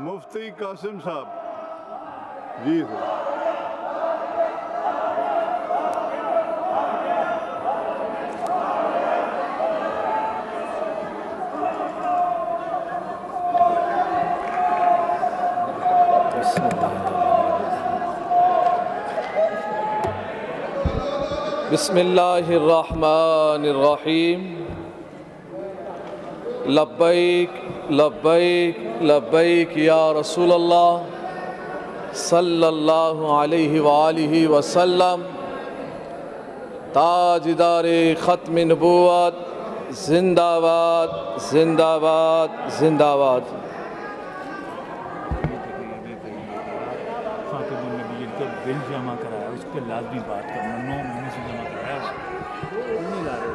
مفتی قاسم صاحب جی سر. بسم اللہ الرحمن الرحیم. لبیک لبیک لبیک یا رسول اللہ صلی اللہ علیہ وآلہ وسلم. تاجدار ختم نبوت زندہ باد زندہ باد زندہ باد. خاتم النبی کا بل جمع کرایا، اس پہ لازمی بات کرنا. 9 مہینے سے جمع کرایا اس کو نہیں لا رہے.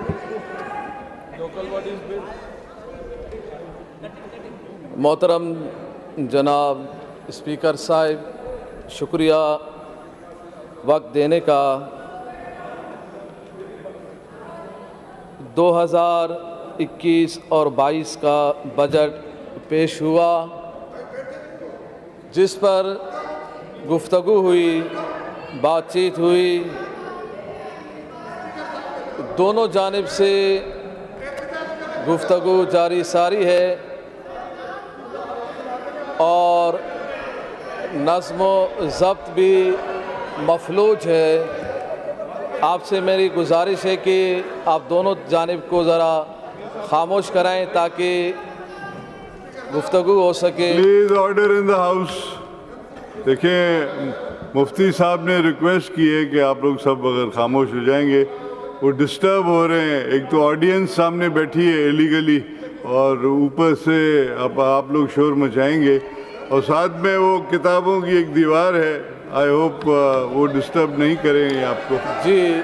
محترم جناب اسپیکر صاحب، شکریہ وقت دینے کا. 2021 اور 22 کا بجٹ پیش ہوا، جس پر گفتگو ہوئی، بات چیت ہوئی. دونوں جانب سے گفتگو جاری ساری ہے اور نظم و ضبط بھی مفلوج ہے. آپ سے میری گزارش ہے کہ آپ دونوں جانب کو ذرا خاموش کرائیں تاکہ گفتگو ہو سکے. Please order in the house. دیکھیں مفتی صاحب نے ریکویسٹ کی ہے کہ آپ لوگ سب اگر خاموش ہو جائیں گے، وہ ڈسٹرب ہو رہے ہیں. ایک تو آڈینس سامنے بیٹھی ہے ایلیگلی، اور اوپر سے آپ لوگ شور مچائیں گے، اور ساتھ میں وہ کتابوں کی ایک دیوار ہے. آئی ہوپ وہ ڈسٹرب نہیں کریں گے آپ کو، جی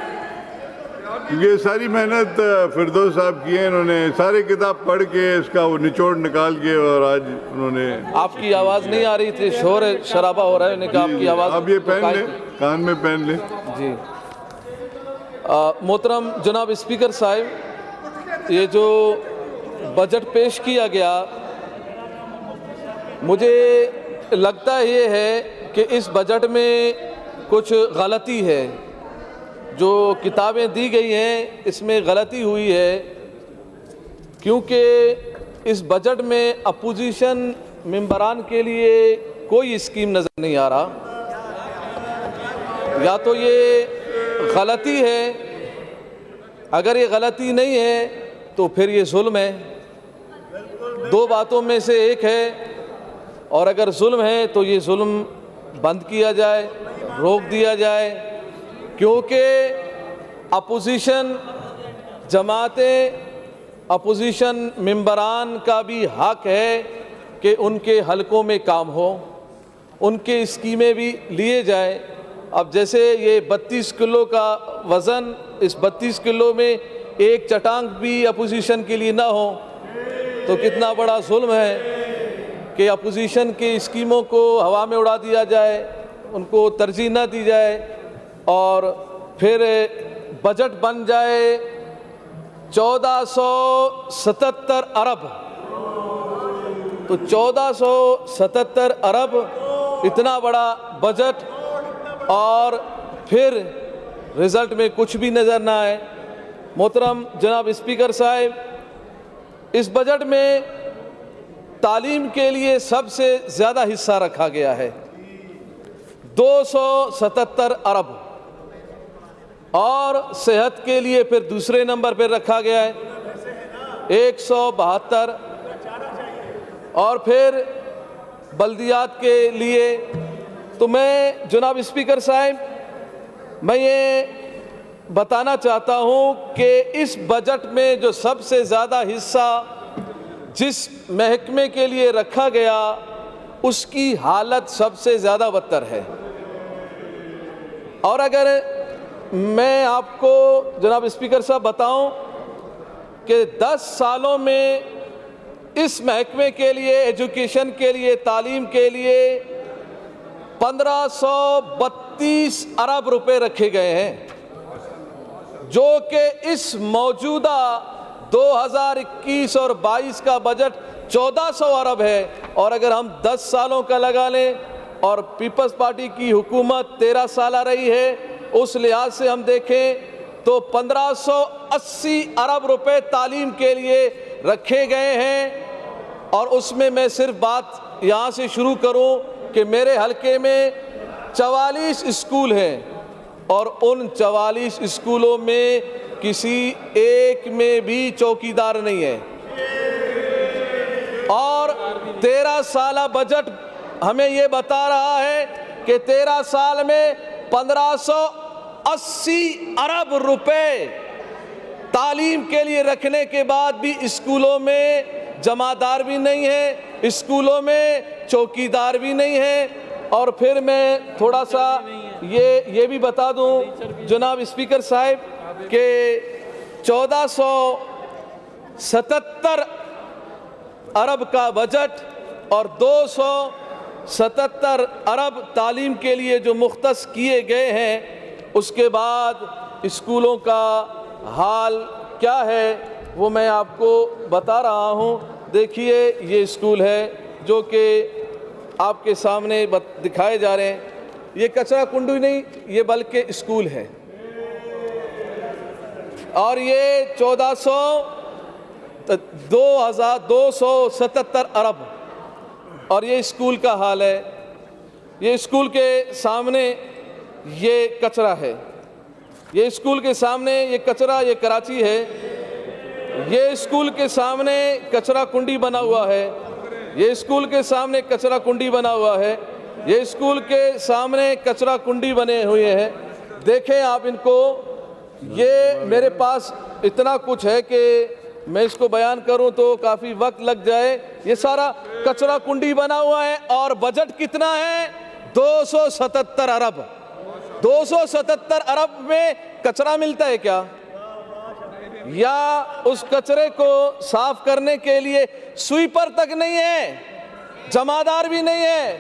کیونکہ ساری محنت فردوس صاحب کی ہے. انہوں نے سارے کتاب پڑھ کے اس کا وہ نچوڑ نکال کے، اور آج انہوں نے آپ کی آواز نہیں آ رہی تھی، شور شرابہ ہو رہا ہے. انہوں نے کہا آپ کی آواز آپ یہ پہن لیں، کان میں پہن لیں. جی محترم جناب اسپیکر صاحب، یہ جو بجٹ پیش کیا گیا، مجھے لگتا یہ ہے کہ اس بجٹ میں کچھ غلطی ہے. جو کتابیں دی گئی ہیں اس میں غلطی ہوئی ہے، کیونکہ اس بجٹ میں اپوزیشن ممبران کے لیے کوئی اسکیم نظر نہیں آ رہا. یا تو یہ غلطی ہے، اگر یہ غلطی نہیں ہے تو پھر یہ ظلم ہے. دو باتوں میں سے ایک ہے، اور اگر ظلم ہے تو یہ ظلم بند کیا جائے، روک دیا جائے. کیونکہ اپوزیشن جماعتیں، اپوزیشن ممبران کا بھی حق ہے کہ ان کے حلقوں میں کام ہو، ان کے اسکیمیں بھی لیے جائیں. اب جیسے یہ 32 کلو کا وزن، اس 32 کلو میں ایک چٹانگ بھی اپوزیشن کے لیے نہ ہو تو کتنا بڑا ظلم ہے کہ اپوزیشن کی اسکیموں کو ہوا میں اڑا دیا جائے، ان کو ترجیح نہ دی جائے، اور پھر بجٹ بن جائے 1477 ارب. تو 1477 ارب اتنا بڑا بجٹ، اور پھر رزلٹ میں کچھ بھی نظر نہ آئے. محترم جناب اسپیکر صاحب، اس بجٹ میں تعلیم کے لیے سب سے زیادہ حصہ رکھا گیا ہے، 277 ارب، اور صحت کے لیے پھر دوسرے نمبر پہ رکھا گیا ہے 172، اور پھر بلدیات کے لیے. تو میں جناب اسپیکر صاحب، میں یہ بتانا چاہتا ہوں کہ اس بجٹ میں جو سب سے زیادہ حصہ جس محکمے کے لیے رکھا گیا، اس کی حالت سب سے زیادہ بدتر ہے. اور اگر میں آپ کو جناب اسپیکر صاحب بتاؤں کہ 10 سالوں میں اس محکمے کے لیے، ایجوکیشن کے لیے، تعلیم کے لیے 1532 ارب روپے رکھے گئے ہیں، جو کہ اس موجودہ 2021 اور 22 کا بجٹ 1400 ارب ہے، اور اگر ہم 10 سالوں کا لگا لیں اور پیپلز پارٹی کی حکومت 13 سالہ رہی ہے، اس لحاظ سے ہم دیکھیں تو 1580 ارب روپے تعلیم کے لیے رکھے گئے ہیں۔ اور اس میں صرف بات یہاں سے شروع کروں کہ میرے حلقے میں 44 اسکول ہیں، اور ان 44 اسکولوں میں کسی ایک میں بھی چوکیدار نہیں ہے، اور 13 سالہ بجٹ ہمیں یہ بتا رہا ہے کہ 13 سال میں 1580 ارب روپے تعلیم کے لیے رکھنے کے بعد بھی اسکولوں میں جمعدار بھی نہیں ہے، اسکولوں میں چوکیدار بھی نہیں ہے۔ اور پھر میں تھوڑا سا یہ بھی بتا دوں جناب اسپیکر صاحب کہ 1477 ارب کا بجٹ اور 277 ارب تعلیم کے لیے جو مختص کیے گئے ہیں، اس کے بعد اسکولوں کا حال کیا ہے وہ میں آپ کو بتا رہا ہوں۔ دیکھیے یہ اسکول ہے جو کہ آپ کے سامنے دکھائے جا رہے ہیں، یہ کچرا کنڈی نہیں، یہ بلکہ اسکول ہے، اور یہ 2277 ارب، اور یہ اسکول کا حال ہے۔ یہ اسکول کے سامنے یہ کچرا ہے، یہ اسکول کے سامنے یہ کچرا، یہ کراچی ہے، یہ اسکول کے سامنے کچرا کنڈی بنا ہوا ہے، یہ اسکول کے سامنے کچرا کنڈی بنا ہوا ہے، یہ اسکول کے سامنے کچرا کنڈی بنے ہوئے ہیں۔ دیکھیں آپ ان کو، یہ میرے پاس اتنا کچھ ہے کہ میں اس کو بیان کروں تو کافی وقت لگ جائے۔ یہ سارا کچرا کنڈی بنا ہوا ہے، اور بجٹ کتنا ہے؟ 277 ارب۔ 277 ارب میں کچرا ملتا ہے کیا؟ یا اس کچرے کو صاف کرنے کے لیے سویپر تک نہیں ہے، جمعدار بھی نہیں ہے،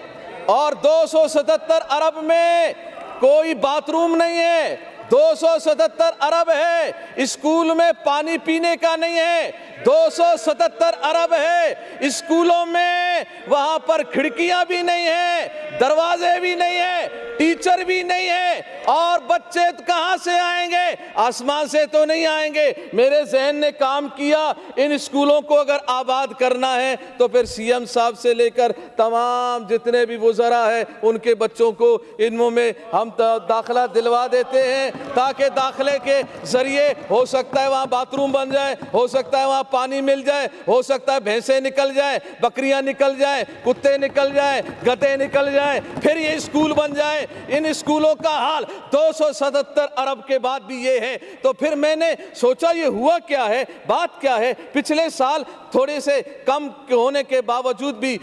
اور 277 ارب میں کوئی باتھ روم نہیں ہے، 277 ارب ہے اسکول میں پانی پینے کا نہیں ہے، 277 ارب ہے اسکولوں میں وہاں پر کھڑکیاں بھی نہیں ہیں، دروازے بھی نہیں ہیں، ٹیچر بھی نہیں ہے، اور بچے کہاں سے آئیں گے؟ آسمان سے تو نہیں آئیں گے۔ میرے ذہن نے کام کیا، ان اسکولوں کو اگر آباد کرنا ہے تو پھر سی ایم صاحب سے لے کر تمام جتنے بھی وزراء ہیں ان کے بچوں کو ان میں ہم داخلہ دلوا دیتے ہیں، تاکہ داخلے کے ذریعے ہو سکتا ہے وہاں باتھ روم بن جائے، ہو سکتا ہے وہاں پانی مل جائے، ہو سکتا ہے بھینسیں نکل جائیں، بکریاں نکل جائیں، کتے نکل جائیں، گدھے نکل جائیں، پھر یہ اسکول بن جائے۔ ان اسکولوں کا حال 277 ارب کے بعد بھی یہ ہے۔ تو پھر میں نے سوچا یہ ہوا کیا ہے، بات کیا ہے؟ پچھلے سال تھوڑے سے کم ہونے کے باوجود بھی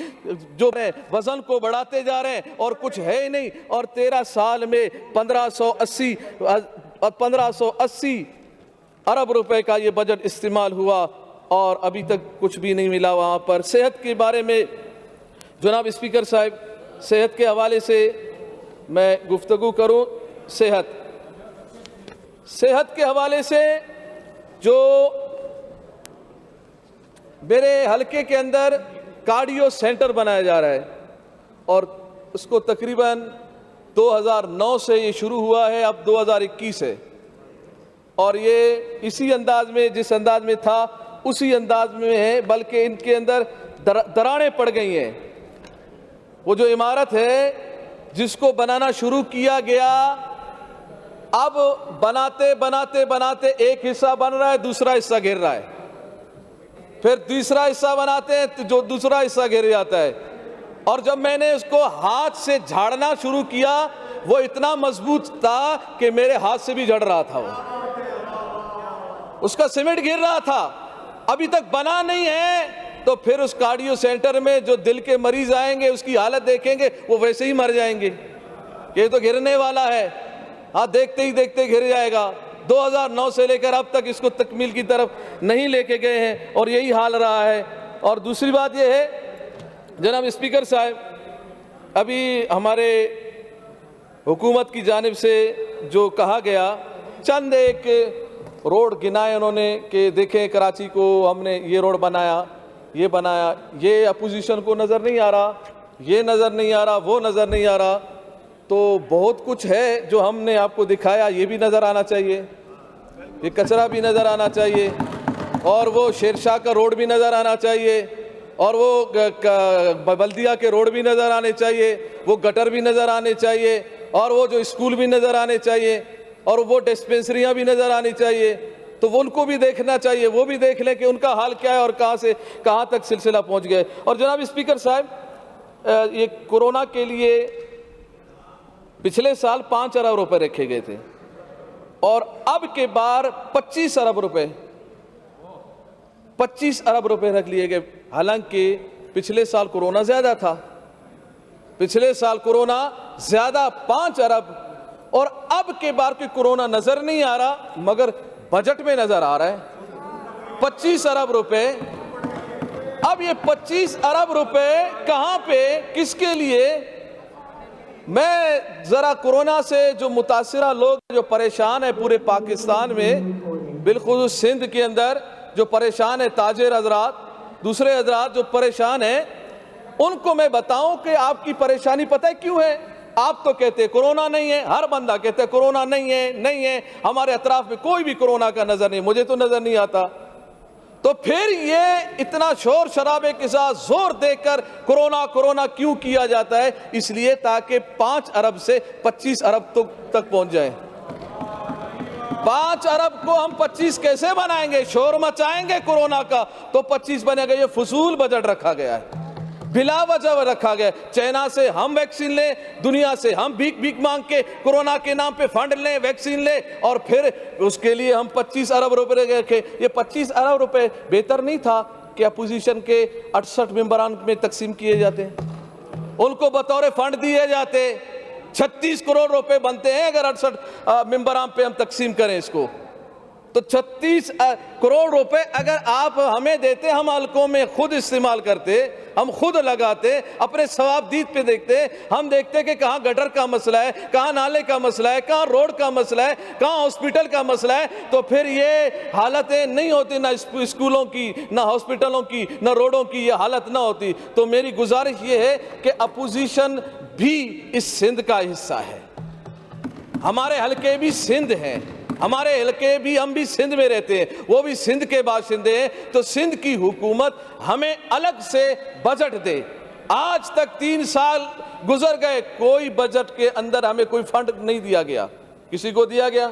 جو وزن کو بڑھاتے جا رہے ہیں اور کچھ ہے ہی نہیں، اور 13 سال میں 1580 ارب روپے کا یہ بجٹ استعمال ہوا، اور ابھی تک کچھ بھی نہیں ملا وہاں پر۔ صحت کے بارے میں جناب اسپیکر صاحب، صحت کے حوالے سے میں گفتگو کروں۔ صحت کے حوالے سے جو میرے حلقے کے اندر کارڈیو سینٹر بنایا جا رہا ہے، اور اس کو تقریباً 2009 سے یہ شروع ہوا ہے، اب 2021 ہے، اور یہ اسی انداز میں جس انداز میں تھا اسی انداز میں ہے، بلکہ ان کے اندر دراڑیں پڑ گئی ہیں۔ وہ جو عمارت ہے جس کو بنانا شروع کیا گیا، اب بناتے بناتے بناتے ایک حصہ بن رہا ہے، دوسرا حصہ گر رہا ہے، پھر تیسرا حصہ بناتے ہیں تو جو دوسرا حصہ گر جاتا ہے، اور جب میں نے اس کو ہاتھ سے جھاڑنا شروع کیا وہ اتنا مضبوط تھا کہ میرے ہاتھ سے بھی جھڑ رہا تھا، وہ اس کا سیمنٹ گر رہا تھا، ابھی تک بنا نہیں ہے۔ تو پھر اس کارڈیو سینٹر میں جو دل کے مریض آئیں گے اس کی حالت دیکھیں گے، وہ ویسے ہی مر جائیں گے، یہ تو گرنے والا ہے، ہاں دیکھتے ہی دیکھتے گر جائے گا۔ 2009 سے لے کر اب تک اس کو تکمیل کی طرف نہیں لے کے گئے ہیں، اور یہی حال رہا ہے۔ اور دوسری بات یہ ہے جناب اسپیکر صاحب، ابھی ہمارے حکومت کی جانب سے جو کہا گیا، چند ایک روڈ گنائے انہوں نے کہ دیکھیں کراچی کو ہم نے یہ روڈ بنایا، یہ بنایا، یہ اپوزیشن کو نظر نہیں آ رہا، یہ نظر نہیں آ رہا، وہ نظر نہیں آ رہا. تو بہت کچھ ہے جو ہم نے آپ کو دکھایا، یہ بھی نظر آنا چاہیے، یہ کچرا بھی نظر آنا چاہیے، اور وہ شیرشاہ کا روڈ بھی نظر آنا چاہیے، اور وہ بلدیہ کے روڈ بھی نظر آنے چاہیے، وہ گٹر بھی نظر آنے چاہیے، اور وہ جو اسکول بھی نظر آنے چاہیے، اور وہ ڈسپنسریاں بھی نظر آنی چاہیے. تو وہ ان کو بھی دیکھنا چاہیے، وہ بھی دیکھ لیں کہ ان کا حال کیا ہے اور کہاں سے کہاں تک سلسلہ پہنچ گیا ہے. اور جناب اسپیکر صاحب، یہ کورونا کے لیے پچھلے سال 5 ارب روپے رکھے گئے تھے، اور اب کے بار 25 ارب روپے 25 ارب روپے رکھ لیے گئے. حالانکہ پچھلے سال کورونا زیادہ تھا، پچھلے سال کورونا زیادہ 5 ارب، اور اب کے بار کی کورونا نظر نہیں آ رہا مگر بجٹ میں نظر آ رہا ہے 25 ارب روپے. اب یہ 25 ارب روپے کہاں پہ، کس کے لیے؟ میں ذرا کورونا سے جو متاثرہ لوگ جو پریشان ہیں پورے پاکستان میں، بالخصوص سندھ کے اندر جو پریشان ہیں، تاجر حضرات، دوسرے حضرات جو پریشان ہیں، ان کو میں بتاؤں کہ آپ کی پریشانی پتہ ہے کیوں ہے؟ آپ تو کہتے ہیں کورونا نہیں ہے، ہر بندہ کہتا ہے کورونا نہیں ہے، نہیں ہے، ہمارے اطراف میں کوئی بھی کورونا کا نظر نہیں، مجھے تو نظر نہیں آتا. تو پھر یہ اتنا شور شرابے کے ساتھ زور دے کر کورونا کورونا کیوں کیا جاتا ہے؟ اس لیے تاکہ 5 ارب سے 25 ارب تک پہنچ جائیں. 5 ارب کو ہم 25 کیسے بنائیں گے؟ شور مچائیں گے کورونا کا تو 25 بنے گا. یہ فضول بجٹ رکھا گیا ہے، بلا وجہ رکھا گیا. چائنا سے ہم ویکسین لیں، دنیا سے ہم بھیک مانگ کے کورونا کے نام پہ فنڈ لیں، ویکسین لیں، اور پھر اس کے لیے ہم 25 ارب روپے رکھے. یہ 25 ارب روپے بہتر نہیں تھا کہ اپوزیشن کے 68 ممبران میں تقسیم کیے جاتے، ان کو بطور فنڈ دیے جاتے؟ 36 کروڑ روپے بنتے ہیں اگر 68 ممبران پہ ہم تقسیم کریں اس کو. تو 36 کروڑ روپے اگر آپ ہمیں دیتے، ہم حلقوں میں خود استعمال کرتے، ہم خود لگاتے، اپنے ثوابدید پہ دیکھتے، ہم دیکھتے کہ کہاں گٹر کا مسئلہ ہے، کہاں نالے کا مسئلہ ہے، کہاں روڈ کا مسئلہ ہے، کہاں ہاسپٹل کا مسئلہ ہے، تو پھر یہ حالتیں نہیں ہوتی، نہ اسکولوں کی، نہ ہاسپٹلوں کی، نہ روڈوں کی یہ حالت نہ ہوتی. تو میری گزارش یہ ہے کہ اپوزیشن بھی اس سندھ کا حصہ ہے، ہمارے حلقے بھی سندھ ہیں، ہمارے علاقے بھی، ہم بھی سندھ میں رہتے ہیں، وہ بھی سندھ کے باشندے ہیں. تو سندھ کی حکومت ہمیں الگ سے بجٹ دے. آج تک 3 سال گزر گئے، کوئی بجٹ کے اندر ہمیں کوئی فنڈ نہیں دیا گیا. کسی کو دیا گیا؟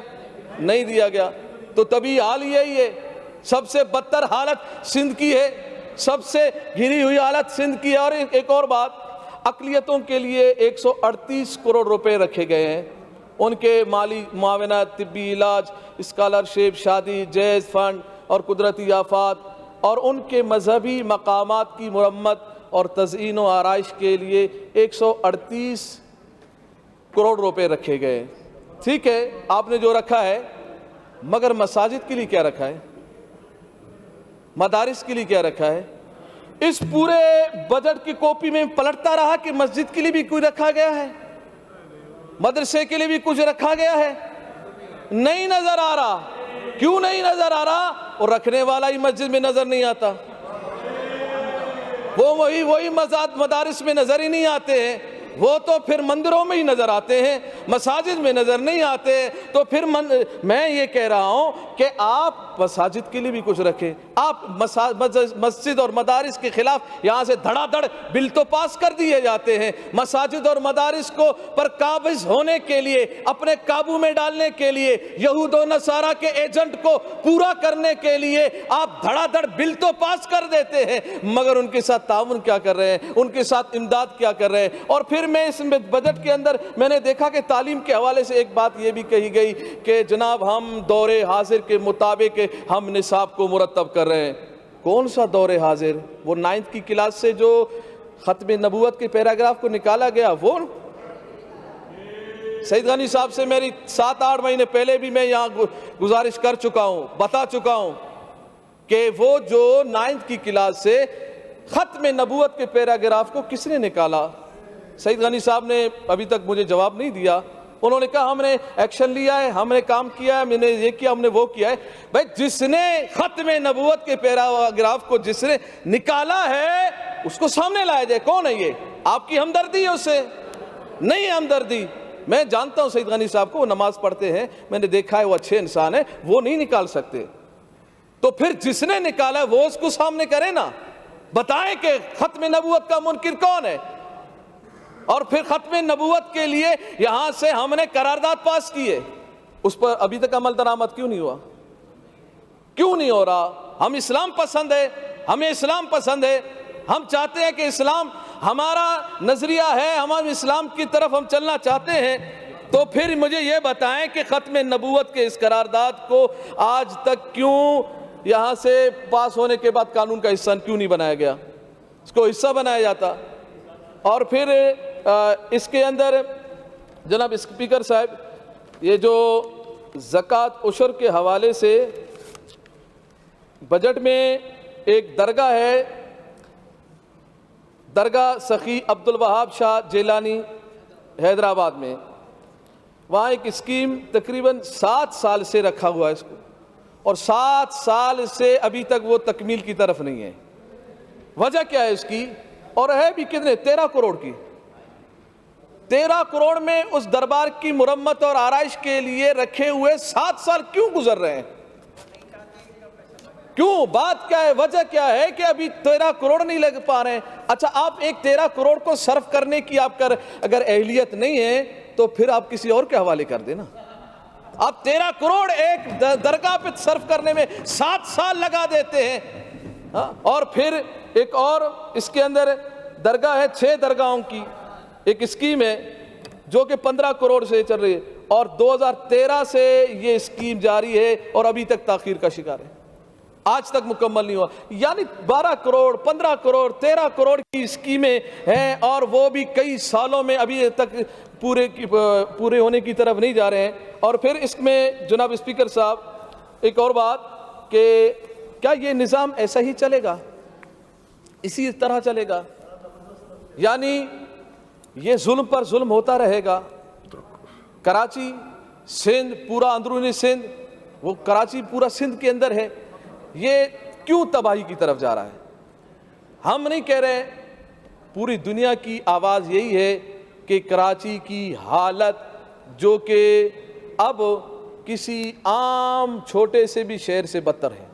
نہیں دیا گیا. تو تبھی حال یہی ہے، سب سے بدتر حالت سندھ کی ہے، سب سے گھری ہوئی حالت سندھ کی ہے. اور ایک اور بات، اقلیتوں کے لیے 138 کروڑ روپے رکھے گئے ہیں، ان کے مالی معاونت، طبی علاج، اسکالرشپ، شادی، جہیز فنڈ اور قدرتی آفات، اور ان کے مذہبی مقامات کی مرمت اور تزئین و آرائش کے لیے 138 کروڑ روپے رکھے گئے. ٹھیک ہے، آپ نے جو رکھا ہے، مگر مساجد کے لیے کیا رکھا ہے؟ مدارس کے لیے کیا رکھا ہے؟ اس پورے بجٹ کی کاپی میں پلٹتا رہا کہ مسجد کے لیے بھی کوئی رکھا گیا ہے، مدرسے کے لیے بھی کچھ رکھا گیا ہے. نہیں نظر آ رہا. کیوں نہیں نظر آ رہا؟ اور رکھنے والا ہی مسجد میں نظر نہیں آتا، وہی مدارس میں نظر ہی نہیں آتے ہیں، وہ تو پھر مندروں میں ہی نظر آتے ہیں، مساجد میں نظر نہیں آتے. تو پھر میں یہ کہہ رہا ہوں کہ آپ مساجد کے لیے بھی کچھ رکھیں. آپ مسجد اور مدارس کے خلاف یہاں سے دھڑا دھڑ بل تو پاس کر دیے جاتے ہیں. مساجد اور مدارس کو پر قابض ہونے کے لیے، اپنے قابو میں ڈالنے کے لیے، یہود و نصارہ کے ایجنٹ کو پورا کرنے کے لیے آپ دھڑا دھڑ بل تو پاس کر دیتے ہیں، مگر ان کے ساتھ تعاون کیا کر رہے ہیں، ان کے ساتھ امداد کیا کر رہے ہیں. اور پھر میں اس بجٹ کے اندر میں نے دیکھا کہ تعلیم کے حوالے سے ایک بات یہ بھی کہی گئی کہ جناب ہم دور حاضر کے مطابق ہم نصاب کو مرتب کر رہے ہیں. کون سا دور حاضر؟ وہ 9th کی کلاس سے جو ختم نبوت کے پیراگراف کو نکالا گیا، وہ سعید غنی صاحب سے میری 7-8 مہینے پہلے بھی میں یہاں گزارش کر چکا ہوں، بتا چکا ہوں کہ وہ جو 9th کی کلاس سے ختم نبوت کے پیراگراف کو کس نے نکالا؟ سعید غنی صاحب نے ابھی تک مجھے جواب نہیں دیا. انہوں نے کہا ہم نے ایکشن لیا ہے, ہم نے کام کیا ہے, میں نے یہ کیا, ہم نے وہ کیا ہے. بھائی جس نے ختم نبوت کے پیراگراف کو جس نے نکالا ہے اس کو سامنے لایا جائے. کون ہے یہ؟ آپ کی ہمدردی ہے اس سے؟ نہیں ہمدردی. میں جانتا ہوں سید غنی صاحب کو, وہ نماز پڑھتے ہیں, میں نے دیکھا ہے, وہ اچھے انسان ہیں, وہ نہیں نکال سکتے. تو پھر جس نے نکالا وہ اس کو سامنے کرے نا, بتائیں کہ ختم نبوت کا منکر کون ہے. اور پھر ختم نبوت کے لیے یہاں سے ہم نے قرارداد پاس کی ہے, اس پر ابھی تک عمل درآمد کیوں نہیں ہوا؟ کیوں نہیں ہو رہا؟ ہم اسلام پسند ہے, ہمیں اسلام پسند ہے, ہم چاہتے ہیں کہ اسلام ہمارا نظریہ ہے, ہم اسلام کی طرف ہم چلنا چاہتے ہیں. تو پھر مجھے یہ بتائیں کہ ختم نبوت کے اس قرارداد کو آج تک کیوں یہاں سے پاس ہونے کے بعد قانون کا حصہ کیوں نہیں بنایا گیا؟ اس کو حصہ بنایا جاتا. اور پھر اس کے اندر جناب اسپیکر صاحب, یہ جو زکوٰۃ عشر کے حوالے سے بجٹ میں ایک درگاہ ہے, درگاہ سخی عبد الوہاب شاہ جیلانی حیدرآباد میں, وہاں ایک اسکیم تقریباً 7 سال سے رکھا ہوا ہے اس کو, اور 7 سال سے ابھی تک وہ تکمیل کی طرف نہیں ہے. وجہ کیا ہے اس کی؟ اور ہے بھی کتنے؟ 13 کروڑ کی. 13 کروڑ میں اس دربار کی مرمت اور آرائش کے لیے رکھے ہوئے 7 سال کیوں گزر رہے ہیں؟ کیوں؟ بات کیا ہے؟ وجہ کیا ہے کہ ابھی 13 کروڑ نہیں لگ پا رہے ہیں؟ اچھا, آپ ایک 13 کروڑ کو صرف کرنے کی آپ اگر اہلیت نہیں ہے تو پھر آپ کسی اور کے حوالے کر دیں نا. آپ 13 کروڑ ایک درگاہ پہ صرف کرنے میں 7 سال لگا دیتے ہیں. اور پھر ایک اور اس کے اندر درگاہ ہے, 6 درگاہوں کی ایک اسکیم ہے جو کہ 15 کروڑ سے چل رہی ہے, اور 2013 سے یہ اسکیم جاری ہے اور ابھی تک تاخیر کا شکار ہے, آج تک مکمل نہیں ہوا. یعنی 12 کروڑ 15 کروڑ 13 کروڑ کی اسکیمیں ہیں, اور وہ بھی کئی سالوں میں ابھی تک پورے ہونے کی طرف نہیں جا رہے ہیں. اور پھر اس میں جناب اسپیکر صاحب ایک اور بات کہ کیا یہ نظام ایسا ہی چلے گا, اسی طرح چلے گا؟ یعنی یہ ظلم پر ظلم ہوتا رہے گا. کراچی, سندھ, پورا اندرونی سندھ, وہ کراچی پورا سندھ کے اندر ہے, یہ کیوں تباہی کی طرف جا رہا ہے؟ ہم نہیں کہہ رہے, پوری دنیا کی آواز یہی ہے کہ کراچی کی حالت جو کہ اب کسی عام چھوٹے سے بھی شہر سے بدتر ہے.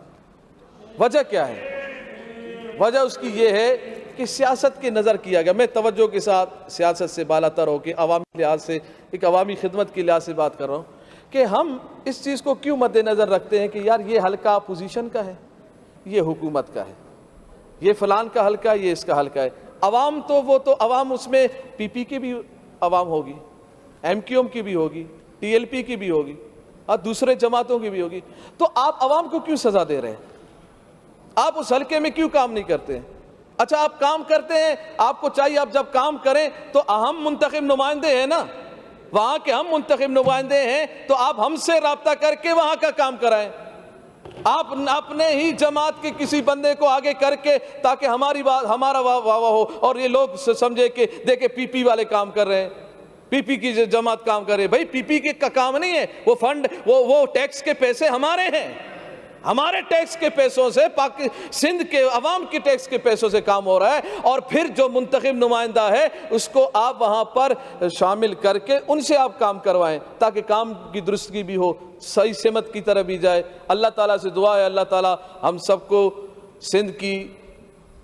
وجہ کیا ہے؟ وجہ اس کی یہ ہے کہ سیاست کے نظر کیا گیا. میں توجہ کے ساتھ سیاست سے بالا تر ہو کے عوامی لحاظ سے, ایک عوامی خدمت کے لحاظ سے بات کر رہا ہوں کہ ہم اس چیز کو کیوں مد نظر رکھتے ہیں کہ یار یہ حلقہ اپوزیشن کا ہے, یہ حکومت کا ہے, یہ فلان کا حلقہ, یہ اس کا حلقہ ہے. عوام تو وہ تو عوام اس میں پی پی کی بھی عوام ہوگی, ایم کیو ایم کی بھی ہوگی, ٹی ایل پی کی بھی ہوگی, اور دوسرے جماعتوں کی بھی ہوگی. تو آپ عوام کو کیوں سزا دے رہے ہیں؟ آپ اس حلقے میں کیوں کام نہیں کرتے ہیں؟ اچھا آپ کام کرتے ہیں, آپ کو چاہیے آپ جب کام کریں تو ہم منتخب نمائندے ہیں نا, وہاں کے ہم منتخب نمائندے ہیں, تو آپ ہم سے رابطہ کر کے وہاں کا کام کرائیں. آپ اپنے ہی جماعت کے کسی بندے کو آگے کر کے تاکہ ہماری بات ہمارا واہ ہو اور یہ لوگ سمجھے کہ دیکھیں پی پی والے کام کر رہے ہیں, پی پی کی جماعت کام کر رہے ہیں. بھائی پی پی کا کام نہیں ہے, وہ فنڈ وہ ٹیکس کے پیسے ہمارے ہیں, ہمارے ٹیکس کے پیسوں سے, سندھ کے عوام کے ٹیکس کے پیسوں سے کام ہو رہا ہے. اور پھر جو منتخب نمائندہ ہے اس کو آپ وہاں پر شامل کر کے ان سے آپ کام کروائیں تاکہ کام کی درستگی بھی ہو, صحیح سمت کی طرف بھی جائے. اللہ تعالیٰ سے دعا ہے اللہ تعالیٰ ہم سب کو سندھ کی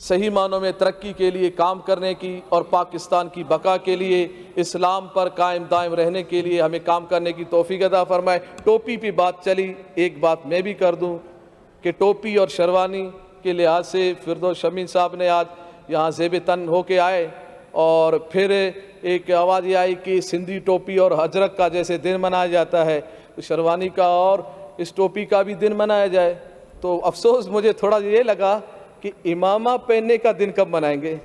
صحیح معنوں میں ترقی کے لیے کام کرنے کی اور پاکستان کی بقا کے لیے, اسلام پر قائم دائم رہنے کے لیے ہمیں کام کرنے کی توفیق عطا فرمائے. ٹوپی پہ بات چلی, ایک بات میں بھی کر دوں کہ ٹوپی اور شیروانی کے لحاظ سے فردوس شمیم صاحب نے آج یہاں زیب تن ہو کے آئے, اور پھر ایک آواز یہ آئی کہ سندھی ٹوپی اور حجرک کا جیسے دن منایا جاتا ہے تو شیروانی کا اور اس ٹوپی کا بھی دن منایا جائے. تو افسوس مجھے تھوڑا یہ لگا کہ امامہ پہننے کا دن کب منائیں گے؟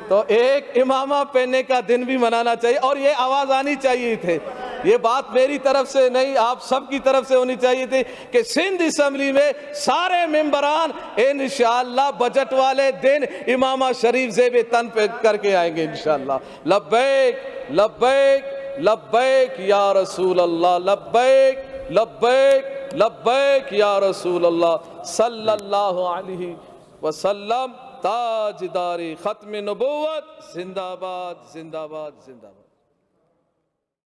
تو ایک امامہ پہننے کا دن بھی منانا چاہیے, اور یہ آواز آنی چاہیے تھے. یہ بات میری طرف سے نہیں آپ سب کی طرف سے ہونی چاہیے تھی کہ سندھ اسمبلی میں سارے ممبران انشاءاللہ بجٹ والے دن امامہ شریف زیب تن پہ کر کے آئیں گے انشاءاللہ. لبیک لبیک لبیک یا رسول اللہ، لبیک لبیک لبیک یا رسول اللہ صلی اللہ علیہ وسلم. تاجداری ختم نبوت زندہ باد زندہ باد زندہ باد.